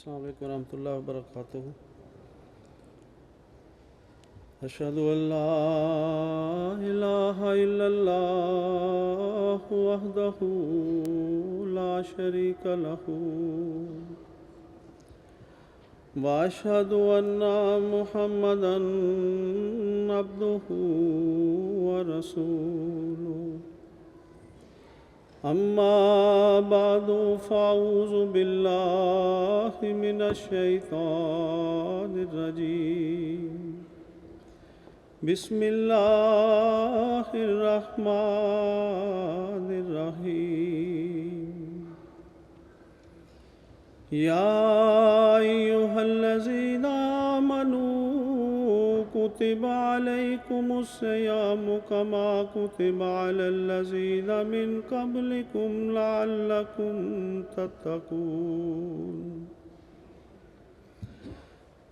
Assalamu alaikum warahmatullahi wabarakatuh. Ashhadu an la ilaha illallah wahdahu la sharika lahu wa ashhadu anna Muhammadan abduhu wa rasuluhu. أما بعد فأعوذ بالله من الشيطان الرجيم بسم الله الرحمن الرحيم يا أيها الذين آمنوا كتب عليكم الصيام كما كتب على الذين من قبلكم لعلكم تتقون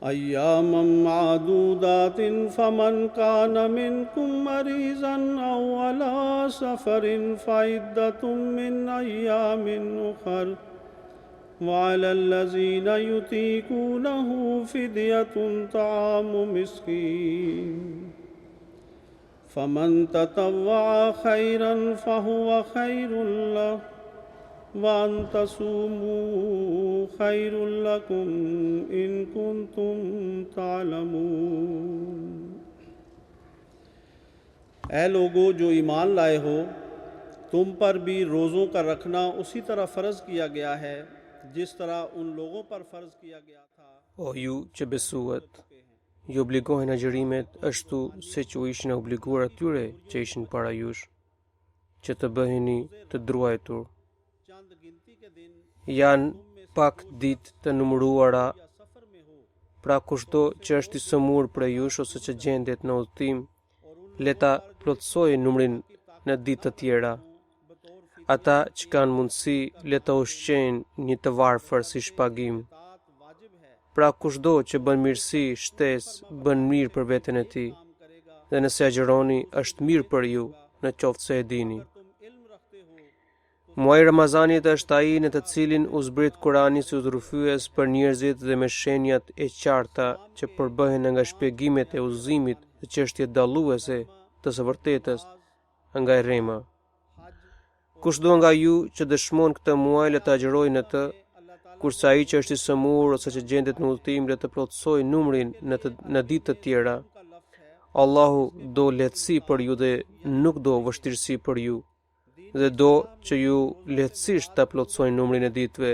أياما معدودات فمن كان منكم مريضا أو على سفر فعدة من أيام أخر وعلى الذين يطيقونه فدية طعام مسكين فمن تطوع خيرا فهو خير له وأن تصوموا خير لكم إن كنتم تعلمون. ऐ लोगो जो ईमान लाए हो, तुम पर भी रोज़ों का रखना उसी तरह फ़र्ज़ किया गया है जिस तरह उन लोगों पर फ़र्ज़ किया गया था. O ju që besuat, ju obligohen agjërimet ashtu siç u ishin obliguar atyre që ishin para jush, që të bëheni të druajtur. Janë pak ditë të numëruara, pra kushto që është i sëmur prej jush ose që gjendet në udhëtim, le ta plotësojë numrin në ditë të tjera. Ata që kanë mundësi le të ushqejnë një të varfër si shpagim. Pra kushdo që bën mirësi, shtesë, bën mirë për veten e tij. Dhe nëse agjëroni, është mirë për ju, në qoftë se e dini. Muaji i Ramazanit është ai në të cilin u zbrit Kurani si udhërues për njerëzit dhe me shenjat e qarta që përbëhen nga shpjegimet e udhëzimit dhe çështjet dalluese të së vërtetës nga errema. Kushdo nga ju që dëshmon këtë muaj le të agjërojë në të, kurse ai që është i sëmur ose që gjendet në udhëtim le të plotësojë numrin në ditë të tjera. Allahu do lehtësi për ju dhe nuk do vështirësi për ju, dhe do që ju lehtësisht ta plotësojnë numrin e ditëve.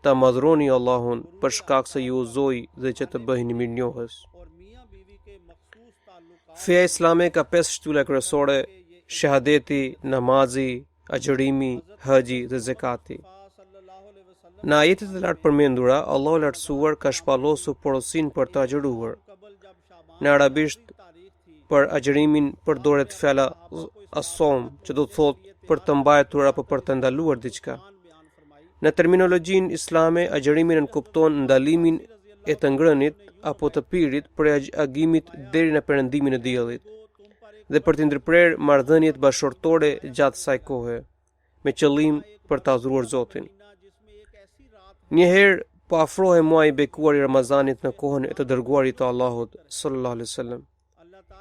Ta madhroni Allahun për shkak se ju uzoi dhe që të bëheni mirënjohës. Feja islame ka 5 shtylla kryesore: shahadeti, namazi, agjërimi, haxhi dhe zakati. Në ajetet e lartë përmendura, Allahu i lartësuar ka shpallosur porosinë për të agjëruar. Në arabisht, për agjërimin përdoret fjala asom, që do të thotë për të mbajtur apo për të ndaluar diçka. Në terminologjinë islame, agjërimi nënkupton ndalimin e të ngrënit apo të pirit prej agimit deri në perëndimin e diellit, dhe për të ndërprerë marrëdhëniet bashkëtorë gjatë kësaj kohe, me qëllim për të adhuruar Zotin. Njëherë po afrohej muaji i bekuar i Ramazanit në kohën e të dërguarit të Allahut sallallahu alaihi wasallam.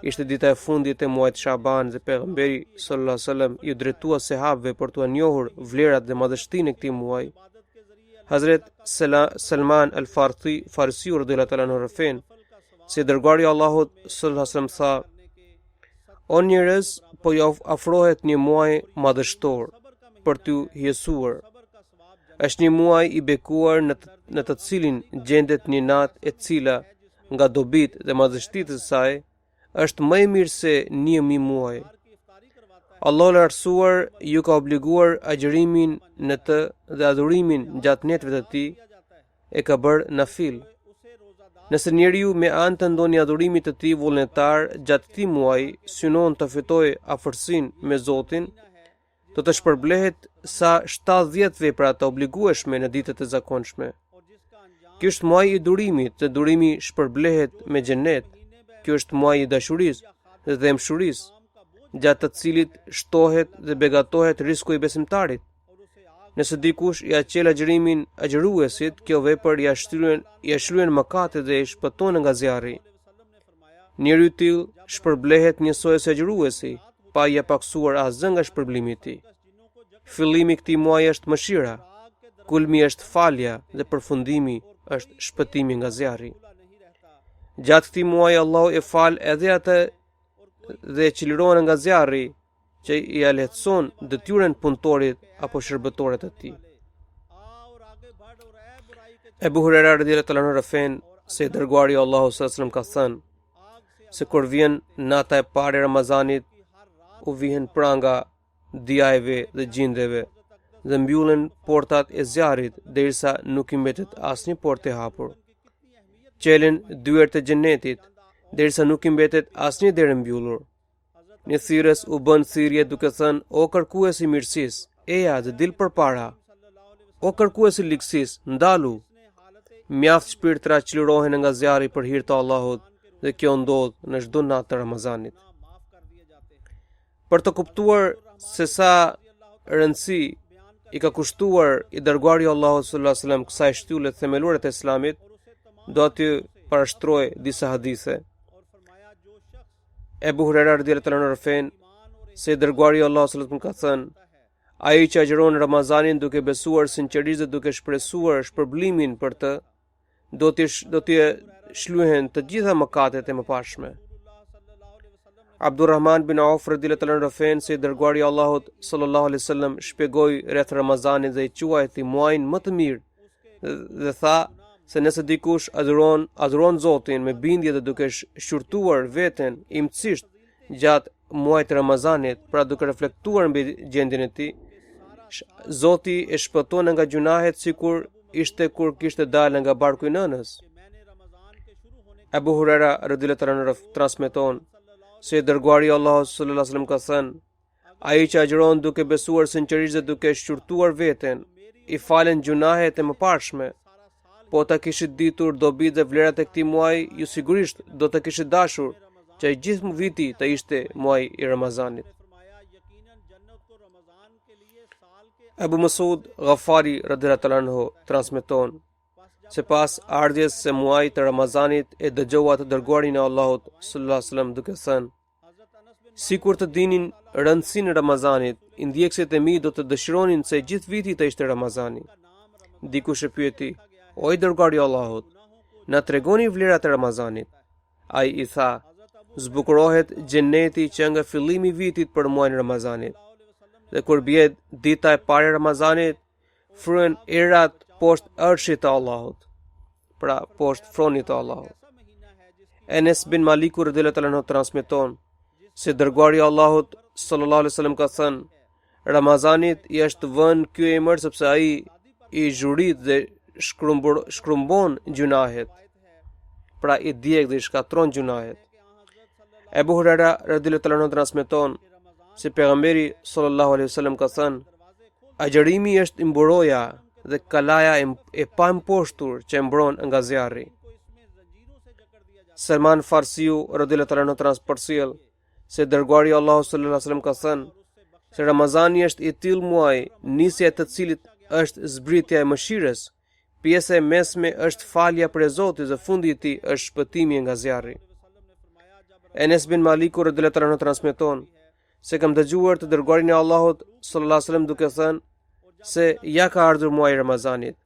Ishte dita e fundit e muajit Shaban dhe pejgamberi sallallahu alaihi wasallam i drejtua sahabëve për t'u njohur vlerat dhe madhështinë e këtij muaji. Hazret Salman al-Farisi radhiyallahu ta'ala anhu refen se dërguari i Allahut sallallahu alaihi wasallam tha: O njerëz, po ju afrohet një muaj madhështor për t'ju hyesuar. Është një muaj i bekuar në të cilin gjendet një natë e cila nga dobit dhe madhështitë e saj është më e mirë se 1000 muaj. Allahu i lartësuar ju ka obliguar agjërimin në të dhe adhurimin gjatë netëve të tij e ka bërë nafil. Nëse njeriu me anë të ndonjë adhurimi të tij vullnetar gjatë këtij muaji synon të fitojë afërsinë me Zotin, do të shpërblehet sa 70 vepra të obligueshme në ditët e zakonshme. Ky është muaji i durimit, dhe durimi shpërblehet me xhenet. Ky është muaji i dashurisë dhe mshurisë, gjatë të cilit shtohet dhe begatohet risku i besimtarit. Nëse dikush i aqel agjërimin agjëruesit, kjo vepër ja shlyen mëkatet dhe i shpëton nga zjarri. Njeriu i tillë shpërblehet njësoj si agjëruesi, pa ia paksuar asgjë nga shpërblimi i tij. Fillimi i këtij muaji është mëshira, kulmi është falja dhe përfundimi është shpëtimi nga zjarri. Gjatë këtij muaji Allahu e fal edhe atë dhe e çliron nga zjarri që i lehtëson detyrën punëtorit apo shërbëtorit të tij. Ebu Hurera radhiyallahu anhu refen se i dërguari i Allahut sallallahu alaihi wasallam ka thënë se kur vjen nata e parë e Ramazanit, u vihen pranga diajve dhe gjindeve dhe mbyllen portat e zjarrit derisa nuk i mbetet asnjë portë e hapur. Qelen dyert e xhenetit derisa nuk i mbetet asnjë derë e mbyllur. Një thirrës u bën thirrje duke thënë: "O kërkuesi i mirësisë, eja dhe dil përpara. O kërkuesi i ligësisë, ndalu." Mjaft shpirtra çlirohen nga zjarri për hir të Allahut dhe kjo ndodh në çdo natë të Ramazanit. Për të kuptuar se sa rëndësi i ka kushtuar i dërguari i Allahut sallallahu alaihi wasallam kësaj shtylle themelore të Islamit, do t'ju parashtroj disa hadithe. Ebu Hurera radhiyallahu anhu refen se i dërguari i Allahut sallallahu alaihi wasallam ka thënë: "Ai që agjeron Ramazanin duke besuar sinqerisht dhe duke shpresuar shpërblimin për të, do t'i shlyhen të gjitha mëkatet e mëparshme." Abdurrahman bin Auf radhiyallahu anhu refen se i dërguari i Allahut sallallahu alaihi wasallam shpjegoi rreth Ramazanit dhe i quajti muajin më të mirë dhe tha se nëse dikush adhuron Zotin me bindje dhe duke shqyrtuar veten imtësisht gjatë muajit të Ramazanit, pra duke reflektuar mbi gjendjen e tij, Zoti e shpëton nga gjunahet sikur ishte kur kishte dalë nga barku i nënës. Abu Huraira radhiyallahu anhu transmeton se i dërguari i Allahut sallallahu alaihi wasallam ka thënë: "Ai që agjeron duke besuar sinqerisht dhe duke shqyrtuar veten, i falen gjunahet e mëparshme. Po ta kishit ditur dobit dhe vlerat e këtij muaji, ju sigurisht do të kishit dashur që i gjithë viti të ishte muaji i Ramazanit." Abu Masud Ghafari radhiyallahu anhu transmeton se pas ardhjes së muajit të Ramazanit e dëgjova të dërguarin e Allahut sallallahu alaihi wasallam duke thënë: "Sikur të dinin rëndësinë e Ramazanit, ndjekësit e mi do të dëshironin se gjithë viti të ishte Ramazani." Dikush e pyeti: "O i dërguari i Allahut, na tregoni vlerat e Ramazanit?" Ai i tha: "Zbukurohet xheneti që nga fillimi i vitit për muajin Ramazanit. Dhe kur bie dita e parë e Ramazanit, fryen erat poshtë arshit të Allahut, pra poshtë fronit të Allahut." Enes bin Maliku radhiyallahu anhu transmeton se dërguari i Allahut sallallahu alaihi wasallam ka thënë: "Ramazanit i është vënë ky emër sepse ai i zhurit dhe shkrumbon gjunahet, pra i djeg dhe i shkatron gjunahet." Ebu Huraira radhiyallahu anhu transmeton se pejgamberi sallallahu alaihi wasallam ka thënë: "Agjërimi është imburoja dhe kalaja e pamposhtur që e mbron nga zjarri." Salman Farsiu radhiyallahu anhu transportsil se dërguari i Allahut sallallahu alaihi wasallam ka thënë se Ramazani është i tillë muaj, nisja e të cilit është zbritja e mëshirës, pjesa e mesme është falja për Zotin dhe fundi i tij është shpëtimi nga zjarri. Enes bin Maliku radhiyallahu anhu transmeton se kam dëgjuar të dërguarin e Allahut sallallahu alaihi wasallam duke thënë se ja ka ardhur muaji i Ramazanit.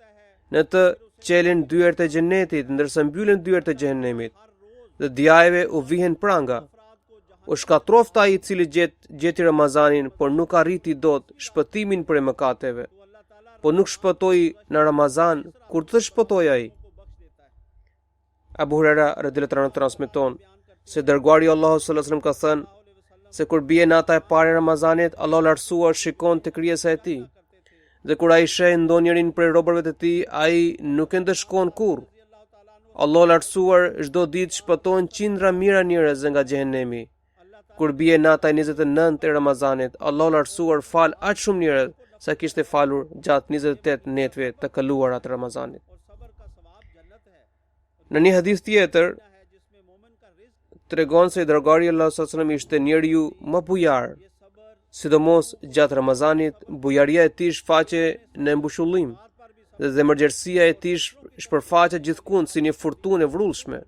Në të qelen dyert e xhenetit ndërsa mbyllen dyert e xhenemit dhe diajve u vihen pranga. U shkatrofta ai i cili gjeti Ramazanin, por nuk arriti dot shpëtimin për mëkateve. Po nuk shpëtoi në Ramazan, kur të shpëtoi ai? Abu Huraira radhiyallahu anhu transmeton se dërguari i Allahut sallallahu alaihi wasallam ka thënë se kur bie nata e parë e Ramazanit, Allahu lartësuar shikon te krijesa e tij. Dhe kur ai sheh ndonjërin prej robërve të tij, ai nuk e ndeshkon kurrë. Allahu lartësuar çdo ditë shpëton qindra mijëra njerëz nga xhehenemi. Kur bie nata e 29 e Ramazanit, Allahu lartësuar fal aq shumë njerëz sa kishte falur gjatë 28 netëve të kaluara të Ramazanit. Në një hadith tjetër tregon se dërguari i Allahut sallallahu alaihi wasallam ishte njeriu më bujar sidomos gjatë Ramazanit, bujaria e tij shfaqe në mbushullim dhe zemërgjerësia e tij shpërfaqet gjithkund si një furtunë e vrullshme.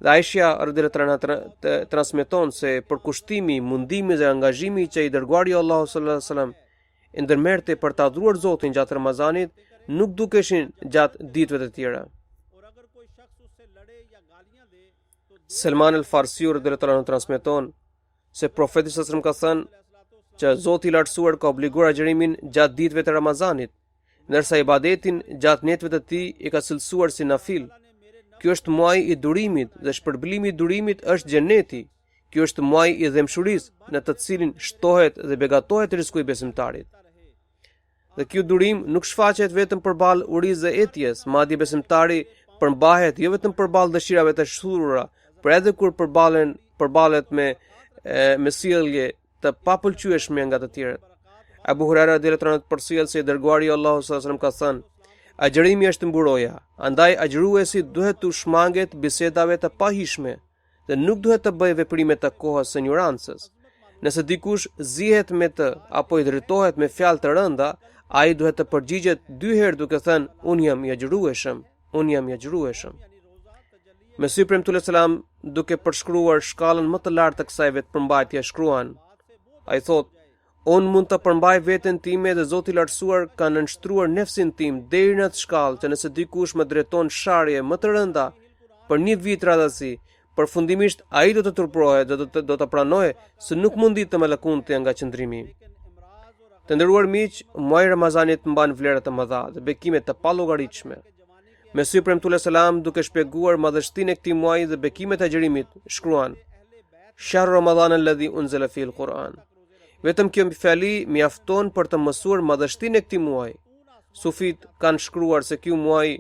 Dhe Aisha radhiyallahu anha transmeton se përkushtimi, mundimi dhe angazhimi që i dërguari Allahu sallallahu alaihi wasallam i ndërmerrte për ta adhuruar Zotin gjatë Ramazanit nuk dukeshin gjatë ditëve të tjera. Salman al-Farsi radhiyallahu anhu transmeton se profeti sallallahu alaihi wasallam ka thënë që Zoti i lartësuar ka obliguar agjërimin gjatë ditëve të Ramazanit, ndërsa ibadetin gjatë netëve të tij i ka cilësuar si nafil. Ky është muaji i durimit dhe shpërblimi i durimit është xheneti. Ky është muaji i dhémshurisë në të cilin shtohet dhe begatohet risku i besimtarit. Dhe ky durim nuk shfaqet vetëm përballë urisë dhe etjes, madje besimtari përmbahet jo vetëm përballë dëshirave të shturura, por edhe kur përballet me sjellje të papëlqyeshme nga të tjerët. Abu Huraira radhiyallahu anhu përsërit se dërguari Allahu sallallahu alaihi wasallam ka thënë: agjërimi është mburoja, andaj agjëruesi duhet të shmanget bisedave të pahishme dhe nuk duhet të bëjë veprime të kohës së ignorancës. Nëse dikush zihet me të apo i drejtohet me fjalë të rënda, ai duhet të përgjigjet 2 herë duke thënë: unë jam i agjërueshëm, unë jam i agjërueshëm. Mesih premtullah selam duke përshkruar shkallën më të lartë të kësaj vetëpërmbajtje shkruan: ai thotë: unë mund të përmbaj veten time dhe Zoti i lartësuar ka nënshtruar nefsin tim deri në atë shkallë që nëse dikush më drejton sharje më të rënda për 1 vit radhasi, përfundimisht ai do të turprohet dhe do të pranojë se nuk mundi të më lëkundte nga qëndrimi. Të nderuar miq, muaji Ramazanit mban vlera të mëdha dhe bekime të pallogaritshme. Mesih premtullah selam duke shpjeguar madhështinë e këtij muaji dhe bekimet e agjërimit shkruan: Shahr Ramadan alladhi unzila fihi al-Quran. Vetëm kjo fjali mjafton për të mësuar madhështinë e këtij muaji. Sufit kanë shkruar se ky muaj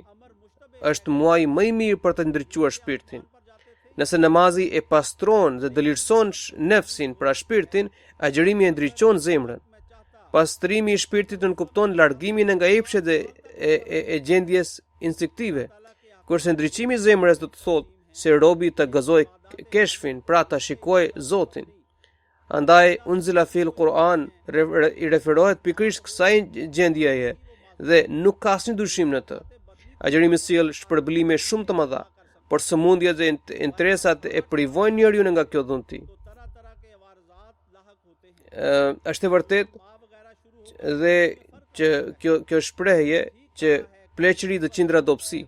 është muaji më i mirë për të ndriçuar shpirtin. Nëse namazi e pastron dhe dëlirson nefsin pra shpirtin, agjërimi e ndriçon zemrën. Pastrimi i shpirtit nënkupton largimin nga epshet e gjendjes instinktive, kurse ndriçimi i zemrës do të thotë se robi të gëzoj keshfin, pra ta shikoj Zotin. Andaj unzila fil Quran i referohet pikërisht kësaj gjendjeje dhe nuk ka asnjë dyshim në të. Agjërimi sjell shpërblime shumë të mëdha, por sëmundjet dhe interesat e privojnë njeriu nga kjo dhunti. Është e vërtetë dhe që kjo shprehje që pleqëri dhe qindra dobësi.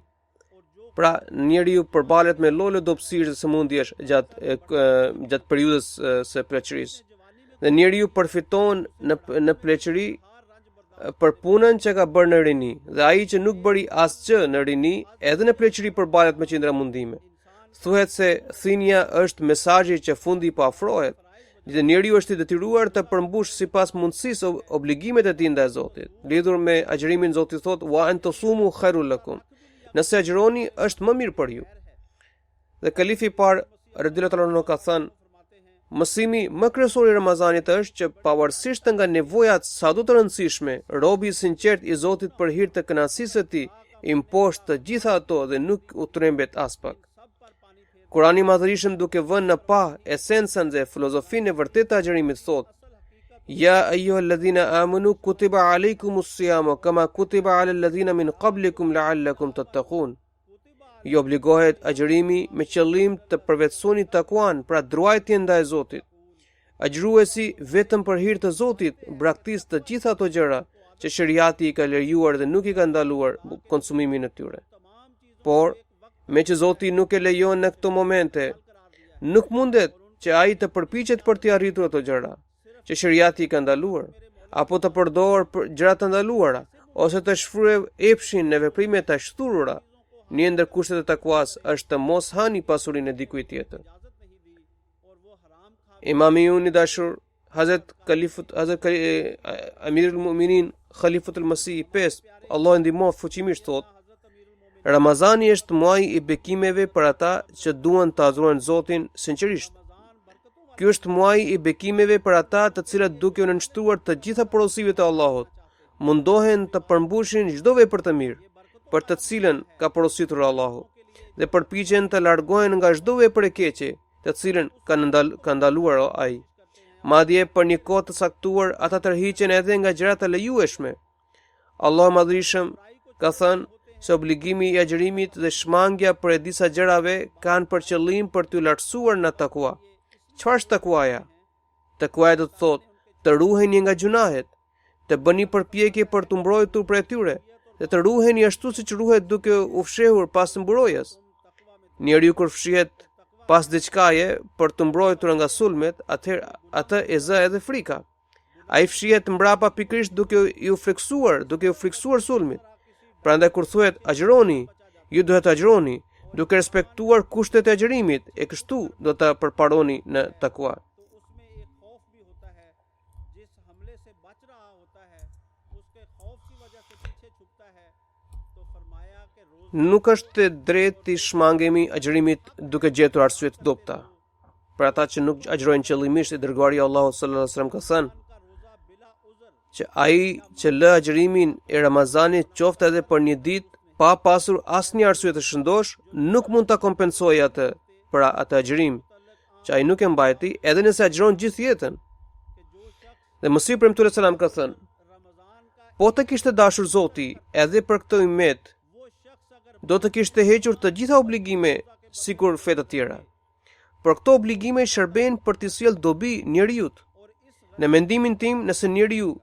Pra njeriu përballet me lloje dobësisë dhe sëmundjesh gjatë periudhës së pleqërisë. Dhe njeriu përfiton në pleqëri për punën që ka bërë në rini, dhe ai që nuk bëri asgjë në rini, edhe në pleqëri përballet me qindra mundime. Thuhet se thinja është mesazhi që fundi po afrohet, dhe njeriu është i detyruar të përmbush sipas mundësisë obligimet e tij ndaj Zotit. Lidhur me agjërimin, Zoti thotë: wa antasumu khairul lakum. Nëse agjëroni është më mirë për ju. Dhe kalifi i parë radhiyallahu anhu ka thënë: mësimi më kryesor i Ramazanit është që pavarësisht nga nevojat sado të rëndësishme, robi i sinqert i Zotit për hir të kënaqësisë së tij i mposht të gjitha ato dhe nuk u trembet as pak. Kurani i Madhërisëm duke vënë në pa esencën dhe filozofinë e vërtetë të agjërimit thotë: Ya ayyuhalladhina amanu kutiba alaykumus siyamu kama kutiba alal ladhina min qablikum la'allakum tattaqun. Ju obligohet agjërimi me qëllim të përvetësoni takuan, pra druajtje ndaj Zotit. Agjëruesi vetëm për hir të Zotit braktis të gjitha ato gjëra që shariati i ka lejuar dhe nuk i ka ndaluar konsumimin e tyre. Por me që Zoti nuk e lejon në këto momente, nuk mundet që ai të përpiqet për të arritur ato gjëra që shariati i ka ndaluar, apo të përdor për gjëra të ndaluara, ose të shfryejë epshin në veprime të shturura. Një ndër kushtet e takuas është të mos hani pasurinë e dikujt tjetër. Imami i dashur Hazrat Amirul Mu'minin Khalifatul Masih 5, Allah e ndihmoft fuqimisht, thotë: Ramazani është muaji i bekimeve për ata që duan të adhurojnë Zotin sinqerisht. Ky është muaji i bekimeve për ata të cilët duke u nënshtruar të gjitha porosive të Allahut, mundohen të përmbushin çdo vepër të mirë, për të cilën ka porositur Allahu, dhe përpiqen të largohen nga çdo vepër e keqe, të cilën ka ndaluar ai. Madje për një kohë të saktuar ata tërhiqen edhe nga gjërat e lejueshme. Allahu Madhrishëm ka thënë se obligimi i agjërimit dhe shmangja për e disa gjërave kanë për qëllim për t'ju lartësuar në takua. Çfarë është takuaja? Takuaja do të thotë të ruheni nga gjunahet, të bëni përpjekje për të mbrojtur prej tyre, dhe të ruheni ashtu siç ruhet duke u fshehur pas mbrojtjes. Njeriu kur fshihet pas diçkaje për të mbrojtur nga sulmet, atëherë atë e zë edhe frika. Ai fshihet mbrapa pikërisht duke u friksuar sulmit. Prandaj kur thuhet agjëroni, ju duhet të agjëroni duke respektuar kushtet e agjërimit, e kështu do ta përparoni në takua. Nuk është e drejtë të shmangemi agjërimit duke gjetur arsye të dobta. Për ata që nuk agjërojnë qëllimisht, i dërguari Allahu sallallahu alaihi wasallam ka thënë që ai që lë agjërimin e Ramazanit qoftë edhe për një ditë pa pasur asnjë arsye të shëndosh, nuk mund ta kompensojë atë për atë agjërim që ai nuk e mbajti, edhe nëse agjëron gjithë jetën. Dhe Mesihi premtues selam ka thënë: po të kishte dashur Zoti edhe për këtë ummet, do të kishte hequr të gjitha obligime sikur fe të tjera. Por këto obligime shërben për të sjellë dobi njeriu. Në mendimin tim, nëse njeriu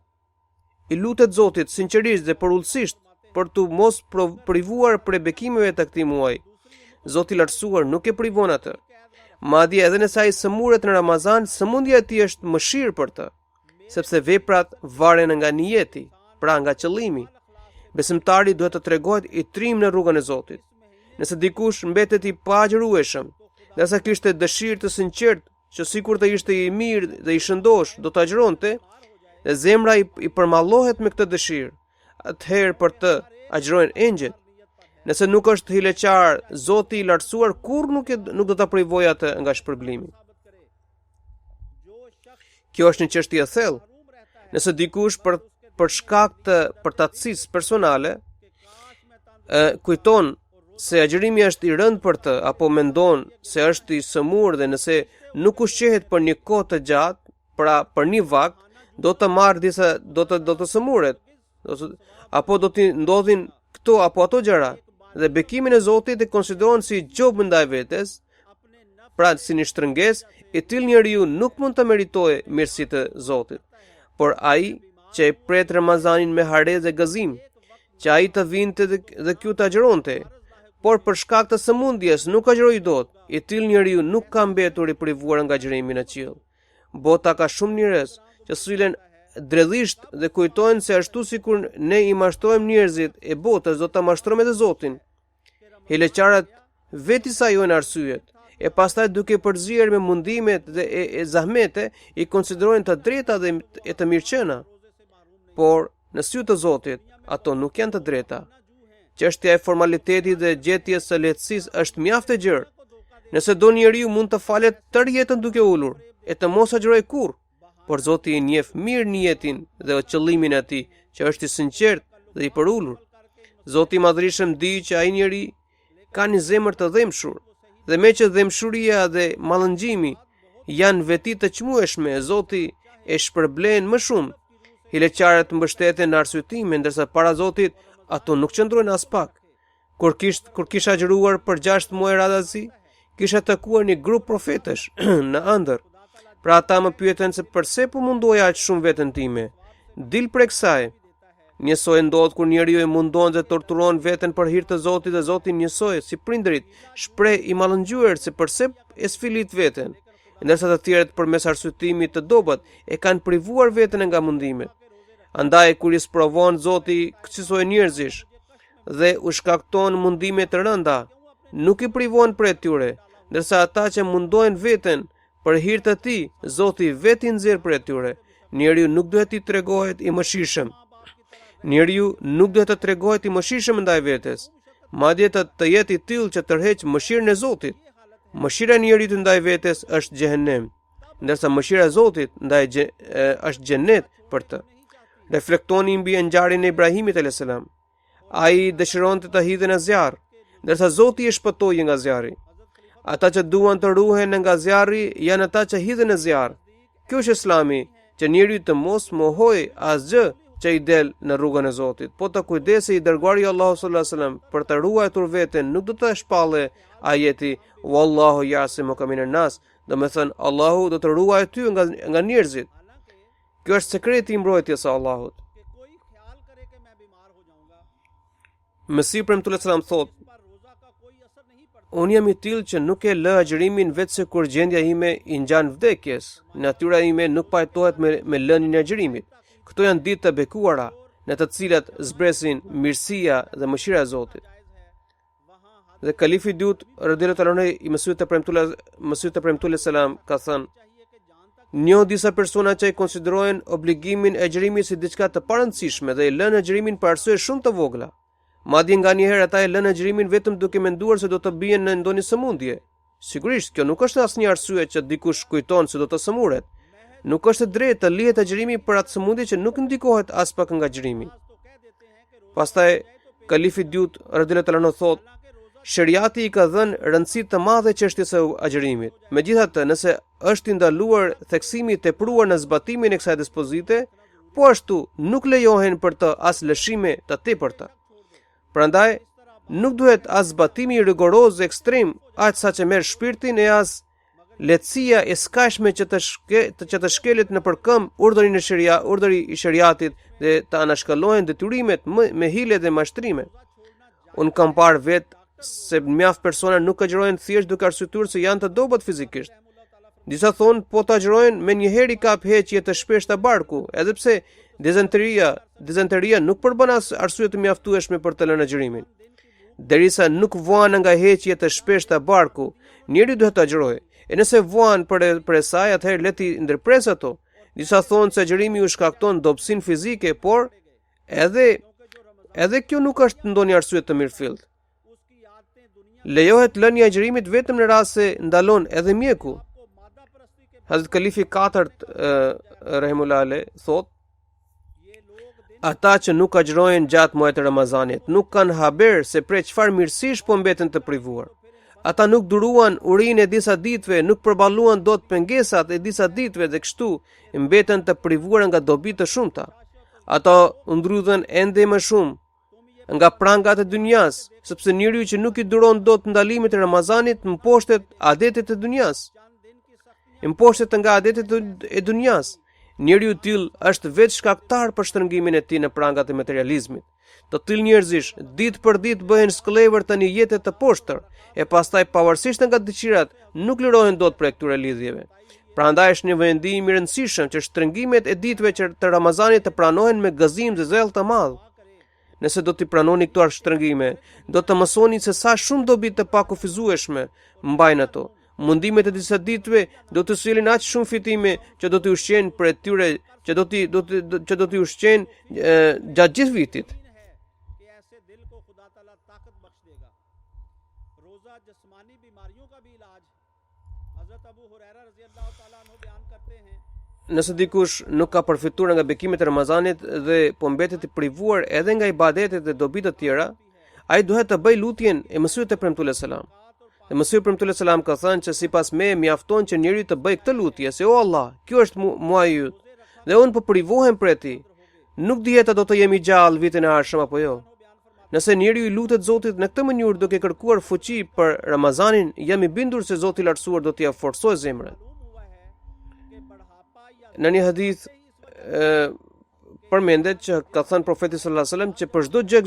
i lutet Zotit sinqerisht dhe përullësisht për të mos privuar prej bekimeve të këtij muaji, Zoti i lartësuar nuk e privon atë. Madje edhe nëse ai sëmuret në Ramazan, sëmundja e tij është mëshirë për të, sepse veprat varen nga niyeti, pra nga qëllimi. Besimtari duhet të tregohet i trim në rrugën e Zotit. Nëse dikush mbetet i paagjërueshëm, ndërsa kishte dëshirë të sinqertë që sikur të ishte i mirë dhe i shëndosh do të agjëronte, dhe zemra i përmallohet me këtë dëshirë, atëherë për të agjërojnë engjëjt. Nëse nuk është hileqar, Zoti i lartësuar kurrë nuk do ta privojë atë nga shpërblimi. Kjo është një çështje e thellë. Nëse dikush për shkak të përtatësisë personale kujton se agjërimi është i rënd për të, apo mendon se është i sëmur dhe nëse nuk ushqehet për një kohë të gjatë, pra për një vakt, do të marrë do të sëmuret, apo do t'i ndodhin këto apo ato gjëra, dhe bekimin e Zotit e konsideron si gjobë ndaj vetes, pra si një shtrëngesë, i tillë njeriu nuk mund të meritojë mirësitë e Zotit. Por ai që e pret Ramazanin me harez e gëzim, që ai të vinte dhe kjo të agjëronte, por për shkak të sëmundjes nuk agjëroi dot, i tillë njeriu nuk ka mbetur i privuar nga agjërimi në qiell. Bota ka shumë njerëz që sillen dredhisht dhe kujtojnë se ashtu sikur ne i mashtrojmë njerëzit e botës, do ta mashtrojmë edhe Zotin. Hileqarat veti sajojnë arsyet, e pastaj duke përzier me mundimet dhe e zahmete, i konsiderojnë të drejta dhe të mirëqëna. Por në sy të Zotit, ato nuk janë të drejta. Çështja e formalitetit dhe gjetjes së lehtësisë është mjaft e gjerë. Nëse do njeriu mund të falet tërë jetën duke ulur, e të mos agjërojë kurrë, por Zoti i njeh mirë niyetin dhe qëllimin e tij, që është i sinqertë dhe i përulur. Zoti i Madhrishëm di që ai njeri ka një zemër të dhëmshur, dhe me që dhëmshuria dhe mallëngjimi janë veti të çmueshme, Zoti e shpërblen më shumë. Hileqarët mbështeten në arsyetime, ndërsa para Zotit ato nuk qëndrojnë as pak. Kur kisha agjëruar për 6 muaj radhazi, kisha takuar një grup profetësh në ëndër. Pra ata më pyeten se pse po mundoja aq shumë veten time. Dil prej kësaj. Njësoj ndodh kur njeriu e mundon dhe torturon veten për hir të Zotit, dhe Zoti njësoj si prindërit shpreh i mallëngjyer se pse e sfilit veten, ndërsa të tjerët përmes arsyetimit të dobët e kanë privuar veten nga mundimet. Andaj kur i sprovon Zoti kësaj njerëzish dhe u shkakton mundime të rënda, nuk i privon prej tyre, ndërsa ata që mundojnë veten për hir të tij, Zoti vetë nxjerr prej tyre. Njeriu nuk duhet i tregohet i mëshirshëm. Njeriu nuk duhet të tregohet i mëshirshëm ndaj vetes, madje të jetë i tillë që tërheq mëshirën e Zotit. Mëshira e njeriu ndaj vetes është xhehenem, ndërsa mëshira e Zotit ndaj është xhenet për të. Reflektoni mbi ngjarjen e Ibrahimit alayhis salam. Ai dëshironte të hidhen në zjarr, ndërsa Zoti e shpëtoi nga zjarri. Ata që duan të ruhen nga zjarri janë ata që hidhen në zjarr, Kjo është Islami, që njeriu të mos mohoj asgjë që i del në rrugën e Zotit, po të kujdesej I dërguari I Allahut sallallahu alaihi wasallam për të ruajtur veten, nuk do të shpallë ajeti wallahu ya'simuka minan nas, do të thënë Allahu do të ruajë ty nga njerëzit. Kjo është sekreti I mbrojtjes së Allahut. Mesihu premtues sallallahu alaihi wasallam thotë, unë jam I tillë që nuk e lë agjërimin vetëse kur gjendja ime I ngjan vdekjes. Natyra ime nuk pajtohet me lënien e agjërimit. Këto janë ditë të bekuara, në të cilat zbresin mirësia dhe mëshira e Zotit. Dhe kalifi I dytë radhiyallahu anhu I Mesihut të premtues selam ka thënë, njoh disa persona që I konsiderojnë obligimin e agjërimit si diçka të parëndësishme dhe I lënë agjërimin për arsye shumë të vogla. Madje nganjëherë ata e lënë agjërimin vetëm duke menduar se do të bien në ndonjë sëmundje. Sigurisht, kjo nuk është asnjë arsye që dikush kujton se do të sëmuret. Nuk është drejtë të lihet agjërimi për atë sëmundje që nuk ndikohet as pak nga agjërimi. Pastaj kalifi I dytë radhiyallahu anhu thotë, Sheriati I ka dhënë rëndësi të madhe çështjes së agjërimit. Megjithatë, nëse është I ndaluar theksimi I tepruar në zbatimin e kësaj dispozite, po ashtu nuk lejohen për të as lëshime të tepërta. Prandaj, nuk duhet as zbatimi I rigoroz ekstrem, aq sa që merr shpirtin e as lehtësia e skajshme që të shkelet në përkëm urdhri I sheriatit dhe të anashkallohen detyrimet me hile dhe mashtrime. Unë kam parë vetë se mjaft persona nuk agjërojnë thjesht duke arsyetuar se janë të dobët fizikisht. Disa thonë po të agjërojnë me njëherë I kap heqje të shpeshta barku, edhe pse dizenteria nuk përbën as arsye të mjaftueshme për të lënë agjërimin. Derisa nuk vuan nga heqje të shpeshta barku, njeriu duhet të agjërojë. E nëse vuan për saj, atëherë le t'i ndërpres ato. Disa thonë se agjërimi u shkakton dobësinë fizike, por edhe kjo nuk është ndonjë arsye të mirëfillt. Lejohet lënia e agjërimit vetëm në rast se ndalon edhe mjeku. Hazrat Kalifi IV rahimullah thotë, ata që nuk agjërojnë gjatë muajit të Ramazanit nuk kanë haber se prej çfarë mirësish po mbeten të privuar. Ata nuk duruan urinë e disa ditëve, nuk përballuan dot pengesat e disa ditëve dhe kështu mbeten të privuar nga dobi të shumta. Ata ndrydhen ende më shumë nga prangat e dynjas, sepse njeriu që nuk I duron dot ndalimet e Ramazanit mposhtet adetet e dynjas. Mposhtet nga adetet e dynjas. Njeriu I tillë është vetë shkaktar për shtrëngimin e tij në prangat e materializmit. Të tillë njerëzish ditë për ditë bëhen sklever të një jete të poshtër e pastaj pavarësisht nga dëshirat nuk lirohen dot prej këtyre lidhjeve. Prandaj është një vendim I rëndësishëm që shtrëngimet e ditëve të Ramazanit të pranohen me gëzim dhe zell të madh. Nëse do t'i pranoni këto shtrëngime, do të mësoni se sa shumë dobi të pakufizueshme mbajnë ato. Mundimet e disa ditëve do të sjellin aq shumë fitime që do t'i ushqejnë për tyre që do t'i ushqejnë gjatë gjithë vitit. Nëse dikush nuk ka përfituar nga bekimet e Ramazanit dhe po mbetet I privuar edhe nga ibadetet dhe dobit të tjera, ai duhet të bëjë lutjen e Mesihut të premtues selam. Dhe Mesihu premtues selam ka thënë që sipas me mjafton që njeriu të bëjë këtë lutje, se o Allah, kjo është muaji yt, dhe unë po privohem prej tij. Nuk dihet a do të jemi gjallë vitin e ardhshëm apo jo. Nëse njeriu I lutet Zotit në këtë mënyrë duke kërkuar fuqi për Ramazanin, jam I bindur se Zoti I lartësuar do t'i forcojë zemrën. Në një hadith përmendet që ka thënë profeti sallallahu alajhi wasallam që për çdo gjë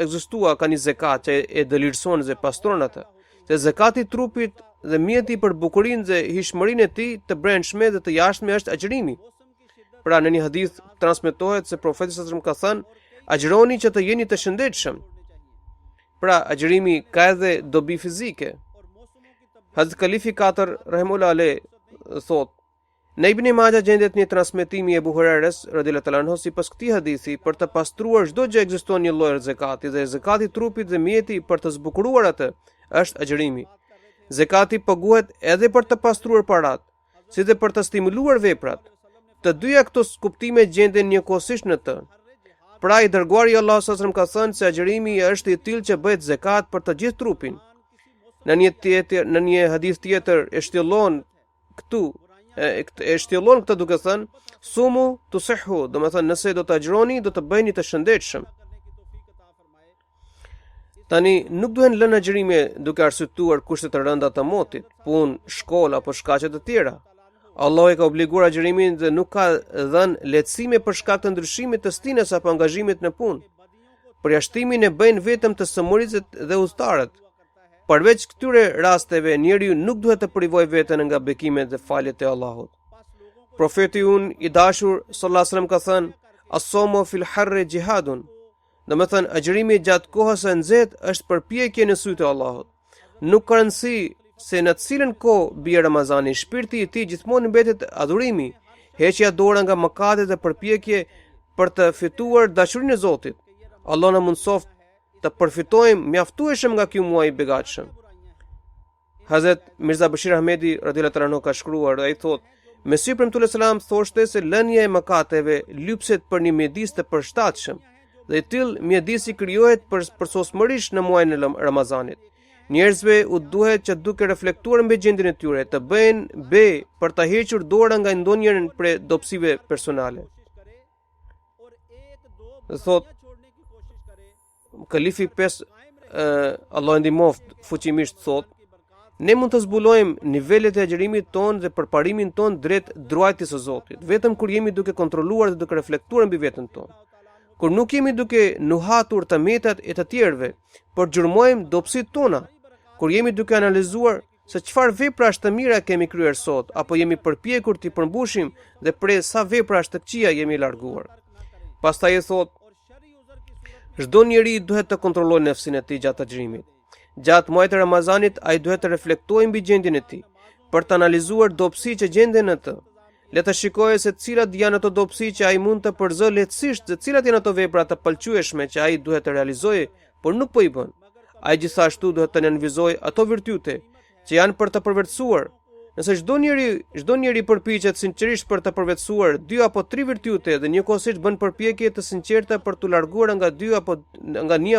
ekzistua ka një zakat që e dëlirson dhe pastron atë. Se zakati I trupit dhe mjeti për bukurinë dhe hishmërinë e tij të brendshme dhe të jashtme është agjërimi. Pra në një hadith transmetohet se profeti sallallahu alajhi wasallam ka thënë, agjëroni që të jeni të shëndetshëm. Pra agjërimi ka edhe dobi fizike. Hazrat Kalifi IV rahimullah thotë, në Ibn Majah gjendet një transmetim I Ebu Hurajres radhiyallahu anhu sipas këtij hadithi për të pastruar çdo gjë ekziston një lloj zakati dhe zakati I trupit dhe mjeti për të zbukuruar atë është agjërimi. Zakati paguhet edhe për të pastruar parat, si dhe për të stimuluar veprat. Të dyja këto kuptime gjenden njëkohësisht në të. Pra I dërguari I Allahut sallallahu alajhi wasallam ka thënë se agjërimi është I tillë që bëhet zakat për të gjithë trupin. Në një hadith tjetër e shtjellon këtu e shtjellon këtë duke thënë sumu tusihhu, do të thënë nëse do të agjëroni, do të bëheni të shëndetshëm. Tani nuk duhen lënë agjërimi duke arsyetuar kushtet e rënda të motit, punë, shkollë apo shkaqe të tjera. Allah e ka obliguar agjërimin dhe nuk ka dhënë lehtësime për shkak të ndryshimit të stinës apo angazhimit në punë. Përjashtimin e bëjnë vetëm të sëmuricët dhe udhëtarët. Përveç këtyre rasteve, njeriu nuk duhet të privojë veten nga bekimet dhe faljet e Allahut. Profeti i dashur sallallahu alajhi wasallam ka thënë: "As-sawmu fil harri jihadun." Do të thënë, agjërimi gjatë kohës së nxehtë është përpjekje në sytë e Allahut. Nuk ka rëndësi se në të cilën kohë bie Ramazani, shpirti i tij gjithmonë mbetet adhurimi, heqja dorë nga mëkatet dhe përpjekje për të fituar dashurinë e Zotit. Allah na mundsoft të përfitojmë mjaftueshëm nga ky muaj i begatshëm. Hazrat Mirza Bashir Ahmedi radhiyallahu anhu ka shkruar, ai thotë: Mesiu premtuar selam thoshte se lënia e mëkateve lypset për një mjedis të përshtatshëm, dhe i tillë mjedisi krijohet përsosmërisht në muajin e Ramazanit. Njerëzve u duhet që duke reflektuar mbi gjendjen e tyre të bëjnë për të hequr dora nga ndonjërin prej dobësive personale. Thot Kalifi 5 Allah ndihmoft fuqimisht thot: ne mund të zbulojmë nivelet e agjërimit ton dhe përparimin ton drejt druajtjes së Zotit, vetëm kur jemi duke kontrolluar dhe duke reflektuar mbi veten tonë. Kur nuk jemi duke nuhatur të metat e të tjerëve, por gjurmojmë dobësitë tona, kur jemi duke analizuar se çfarë vepra të mira kemi kryer sot, apo jemi përpjekur t'i përmbushim dhe prej sa vepra të këqija jemi larguar. Pastaj e thot: çdo njeri duhet të kontrollojë nefsin e tij gjatë agjërimit. Gjatë muajit të Ramazanit ai duhet të reflektojë mbi gjendjen e tij, për të analizuar dobësitë që gjenden në të. Le të shikojë se cilat janë ato dobësi që ai mund të përzojë lehtësisht dhe cilat janë ato vepra të pëlqyeshme që ai duhet të realizojë, por nuk po i bën. Ai gjithashtu duhet të nënvizojë ato virtyte që janë për të përvetësuar. Nëse çdo njeri përpiqet sinqerisht për të përvetësuar 2 apo 3 virtyte dhe njëkohësisht bën përpjekje të sinqerta për t'u larguar nga 1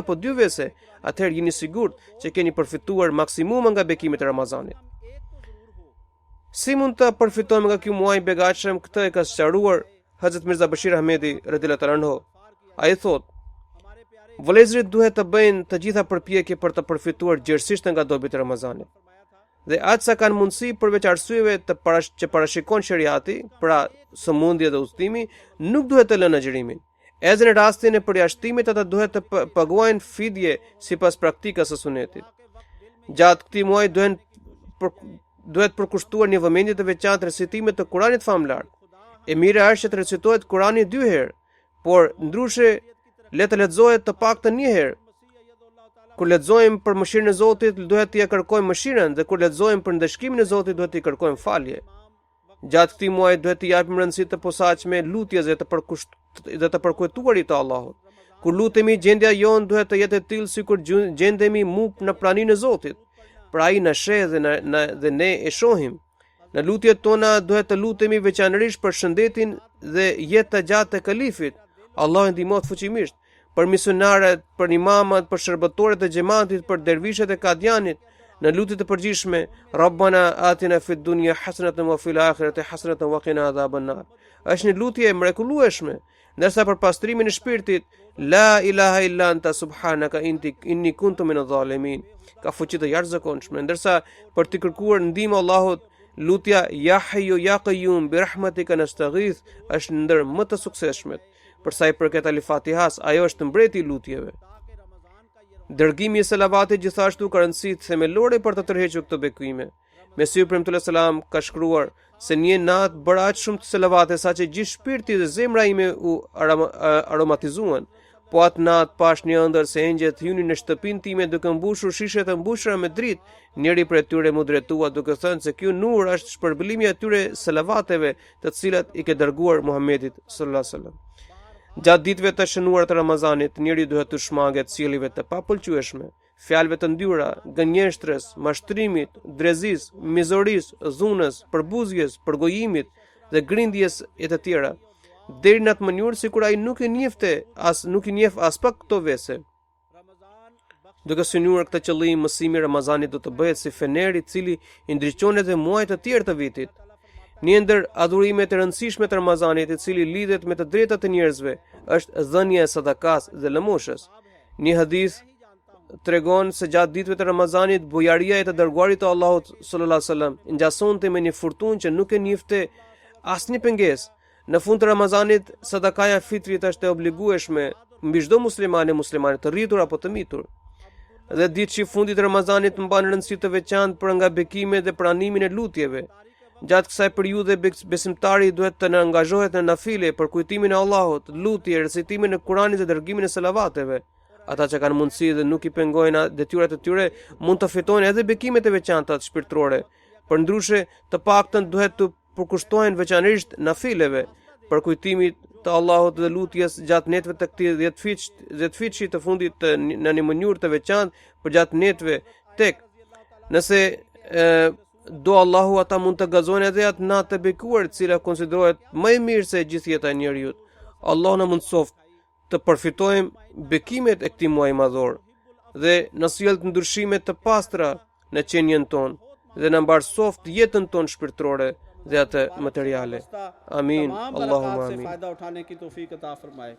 apo 2 vese, atëherë jeni sigurt që keni përfituar maksimum nga bekimet e Ramazanit. Si mund të përfitojmë nga ky muaj i begatshëm? Këtë e ka sqaruar Hazrat Mirza Bashir Ahmedi radhiyallahu anhu. Ai thotë: vëllezërit duhet të bëjnë të gjitha përpjekje për të përfituar gjerësisht nga dobit e Ramazanit. Dhe atë sa kanë mundësi përveç arsyeve që parashikon shariati, pra sëmundje dhe udhëtimi, nuk duhet të lënë agjërimin. Edhe në rastin e përjashtimit ata duhet të paguajnë fidje sipas praktikës së sunetit. Gjatë këtij muaji duhet përkushtuar një vëmendje të veçantë recitimit të Kuranit famlar. E mira është që të recitohet Kurani 2 herë, por ndryshe le të lexohet të paktën 1 herë. Kur lexojmë për mëshirën e Zotit, duhet t'i kërkojmë mëshirën, dhe kur lexojmë për ndëshkimin e Zotit, duhet t'i kërkojmë falje. Gjatë këtij muaji duhet t'i japim rëndësi të posaçme lutjes dhe të përkujtuarit të Allahut. Kur lutemi, gjendja jonë duhet të jetë e tillë sikur gjendemi në praninë e Zotit. Pra ai na sheh dhe ne e shohim. Në lutjet tona duhet të lutemi veçanërisht për shëndetin dhe jetë të gjatë të kalifit. Allah e ndihmoft fuqimisht, për misionarët, për imamat, për shërbëtorët e xhamatit, për dervishet e Kadianit. Në lutjet e përgjithshme: Rabbana atina fid dunya hasanatan wa fil akhirati hasanatan wa qina adhaban nar. Është një lutje e mrekullueshme, ndërsa për pastrimin e shpirtit: La ilaha illa anta subhanaka inni kuntu minadh zalimin. Ka fuqi të jashtëzakonshme, ndërsa për të kërkuar ndihmë Allahut, lutja Ya Hayyu Ya Qayyum bi rahmatika nastaghith është ndër më të suksesshmet. Për sa i përket Al-Fatihas, ajo është mbreti i lutjeve. Dërgimi i selavatit gjithashtu ka rëndësi themelore për të tërhequr këto bekime. Mesiu premtuar selam ka shkruar se një natë bëra aq shumë selavate saqë gjithë shpirti dhe zemra ime u aromatizuan. Po atë natë pash një ëndër se engjëjt hynin në shtëpinë time duke mbushur shishe të mbushura me dritë. Njëri prej tyre mu drejtua duke thënë se ky nur është shpërblimi i atyre selavateve të cilat i ke dërguar Muhamedit sallallahu alaihi wasallam. Gjatë ditëve të shënuara të Ramazanit, njeriu duhet të shmanget sjelljes të papëlqyeshme, fjalëve të ndyra, gënjeshtrës, mashtrimit, drezis, mizoris, dhunës, përbuzjes, përgojimit dhe grindjes e të tjera, deri në atë mënyrë sikur ai nuk i njeh as pak këto vese. Duke synuar këtë qëllim, mësimi i Ramazanit do të bëhet si feneri i cili i ndriçon edhe muajt të tjerë të vitit. Një ndër adhurimet e rëndësishme të Ramazanit, i cili lidhet me të drejtat e njerëzve, është dhënia e sadakas dhe lëmoshës. Një hadith tregon se gjatë ditëve të Ramazanit bujaria e të dërguarit të Allahut sallallahu alaihi wasallam ngjasonte me një furtunë që nuk e njifte asnjë pengesë. Në fund të Ramazanit, sadakaja e fitrit është e obligueshme mbi çdo muslimane të rritur apo të mitur. Dhe ditë fundit të Ramazanit mban rëndësi të veçantë për nga bekimet dhe pranimin e lutjeve. Gjatë kësaj periudhe besimtari duhet të angazhohet në nafile për kujtimin e Allahut, lutje, recitimin e Kuranit dhe dërgimin e salavateve. Ata që kanë mundësi dhe nuk i pengojnë detyrat e tyre mund të fitojnë edhe bekimet e veçanta shpirtërore. Përndryshe, të paktën duhet të përkushtohen veçanërisht nafileve për kujtimit të Allahut dhe lutjes gjatë netëve të këtij 10 fitshi të fundit në një mënyrë të veçantë për gjatë netëve tek. Nëse do Allahu, ata mund të gazojnë edhe atë natë të bekuar, e cila konsiderohet më e mirë se gjithë jeta e njeriut. Allah na mundsoft të përfitojmë bekimet e këtij muaji madhor dhe na sjell të ndryshime të pastra në qenien tonë dhe na mbarsoft jetën tonë shpirtërore dhe atë materiale. Amin. तमाम Allahumma बरक़ात से amin. फ़ायदा उठाने की तौफीक अता फरमाए।